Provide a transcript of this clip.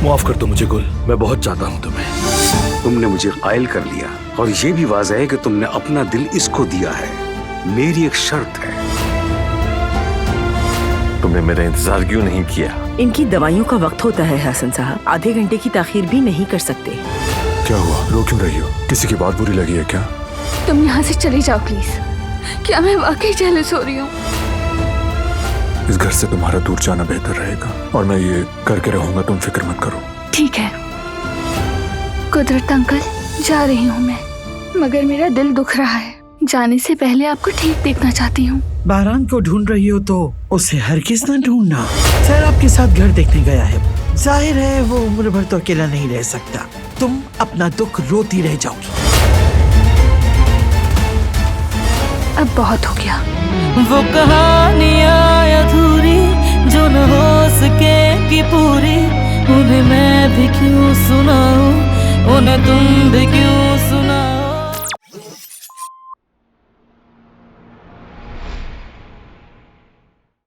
माफ कर दो मुझे गुल, मैं बहुत चाहता हूँ तुम्हें। तुमने मुझे कायल कर लिया और ये भी वाज़ेह है कि तुमने अपना दिल इसको दिया है। मेरी एक शर्त है। तुमने मेरा इंतजार क्यों नहीं किया? इनकी दवाइयों का वक्त होता है हसन साहब, आधे घंटे की ताखीर भी नहीं कर सकते। क्या हुआ, रो क्यों रही हो? किसी की बात बुरी लगी है क्या? तुम यहाँ से चली जाओ प्लीज। क्या मैं वाकई जेलस हो रही हूँ? इस घर से तुम्हारा दूर जाना बेहतर रहेगा और मैं ये करके रहूंगा, तुम फिक्र मत करो। ठीक है कुदरत अंकल, जा रही हूँ मैं, मगर मेरा दिल दुख रहा है। जाने से पहले आपको ठीक देखना चाहती हूँ। बारान को ढूंढ रही हो तो उसे हरगिज़ न ढूंढना। सर आपके साथ घर देखने गया है, जाहिर है वो उम्र भर तो अकेला नहीं रह सकता। तुम अपना दुख रोती रह जाओगी। अब बहुत हो गया। वो कहानियाँ अधूरी जो न हो सके कि पूरी, उन्हें मैं भी क्यों सुनाऊं, उन्हें तुम भी क्यों